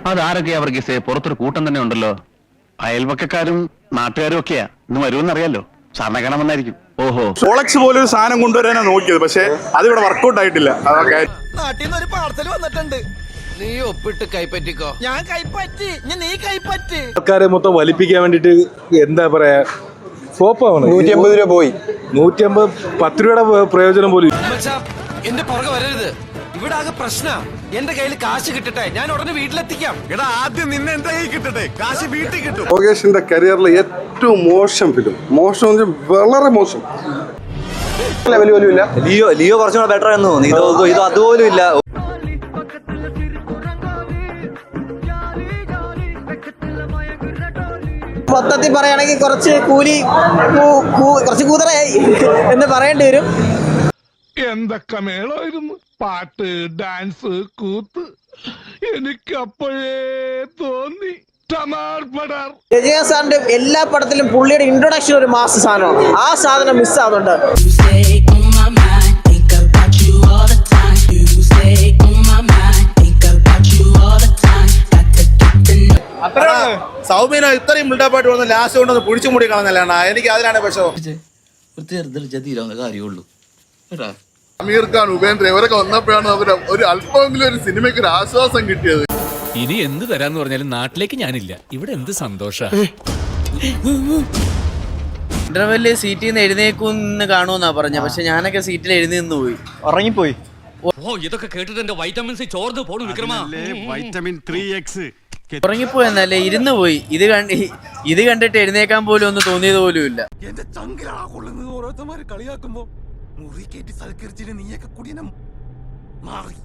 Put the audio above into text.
അതാരൊക്കെയാ വർഗീസേ? പുറത്തൊരു കൂട്ടം തന്നെ ഉണ്ടല്ലോ. അയൽവക്കക്കാരും നാട്ടുകാരും ഒക്കെയാ. ഇന്ന് വരുമെന്നറിയാലോ. സാറിനെ കാണാൻ വന്നായിരിക്കും. ഓഹോ, സോളക്സ് പോലെ ഒരു സാധനം കൊണ്ടുവരാനാ നോക്കിയത്, പക്ഷെ അതിവിടെ വർക്കൗട്ട് ആയിട്ടില്ല. നാട്ടിൽ നിന്ന് ഒരു പാർസൽ വന്നിട്ടുണ്ട്. നീ ഒപ്പിട്ട് കൈപ്പറ്റിക്കോ. ഞാൻ കൈപ്പറ്റി, നീ കൈപ്പറ്റി. ആൾക്കാരെ മൊത്തം വലിപ്പിക്കാൻ വേണ്ടിട്ട് എന്താ പറയാ, സോപ്പാണ് 150 രൂപ പോയി. 150 10 രൂപയുടെ പ്രയോജനം പോലും. എന്റെ പുറകെ വരരുത്, ഇവിടെ ആകെ പ്രശ്ന. എന്റെ കയ്യിൽ കാശ് കിട്ടട്ടെ, ഞാൻ ഉടനെ വീട്ടിലെത്തിക്കാം. എടാ ആദ്യം നിന്നെ എന്റെ കയ്യിൽ കിട്ടട്ടെ, കാശ് വീട്ടിൽ കിട്ടും. ലോകേഷിന്റെ കരിയറിലെ ഏറ്റവും മോശം ഫിലിം. മോശം വളരെ മോശം. ലിയോ കുറച്ചുകൂടെ ബെറ്റർ ആണെന്ന് തോന്നി. ഇത് അതുപോലും ഇല്ല. മൊത്തത്തിൽ പറയുകയാണെങ്കിൽ കുറച്ച് കുറച്ച് കൂതറയായി എന്ന് പറയേണ്ടി വരും. എന്തൊക്കെ മേളായിരുന്നു, പാട്ട്, ഡാൻസ്, കൂത്ത്. എനിക്ക് അപ്പോഴേ തോന്നി രജനീകാന്ത് സാറിന്റെ എല്ലാ പടത്തിലും പുള്ളിയുടെ ഇൻട്രൊഡക്ഷൻ ഒരു മാസ് സാധനമാണ്. ആ സാധനം മിസ്സാവുന്നുണ്ട്. സൗമ്യനോ ഇത്രയും മുണ്ടാപ്പാട്ട് വന്ന് ലാസ്റ്റ് കൊണ്ടൊന്ന് പിടിച്ചു മൂടി കളഞ്ഞല്ലാണ്. എനിക്ക് അതിലാണ് വിഷമം. കാര്യമുള്ളൂ. അമീർ ഖാൻ, ഉപേന്ദ്ര ഇവരൊക്കെ വന്നപ്പോഴാണ് ഒരു അല്പമെങ്കിലും ഒരു സിനിമയ്ക്ക് ഒരു ആശ്വാസം കിട്ടിയത്. ഇനി എന്ത് തരാന്ന് പറഞ്ഞാലും നാട്ടിലേക്ക് ഞാനില്ല. ഇവിടെ എന്ത് സന്തോഷ. ഇന്റർവെല്ലിൽ സീറ്റിൽ നിന്ന് എഴുന്നേക്കുന്ന് കാണുമെന്നാ പറഞ്ഞ, പക്ഷെ ഞാനൊക്കെ സീറ്റിൽ എഴുന്നേന്ന് പോയി, ഉറങ്ങിപ്പോയി. ഓ, ഇതൊക്കെ കേട്ടിട്ട് എന്റെ വൈറ്റമിൻ സി ചോർന്ന് പോണു വിക്രമാ. വൈറ്റമിൻ 3X ഉറങ്ങിപ്പോയെന്നല്ലേ, ഇരുന്ന് പോയി. ഇത് കണ്ടിട്ട് എഴുന്നേക്കാൻ പോലും ഒന്നും തോന്നിയത് പോലും ഇല്ല. എന്റെ ചങ്കിലാ കൊള്ളുന്നത്. ഓരോരുത്തന്മാര് കളിയാക്കുമ്പോ മുറി കയറ്റി സൽക്കരിച്ചിട്ട് നീയൊക്കെ കുടിയനം മാറി.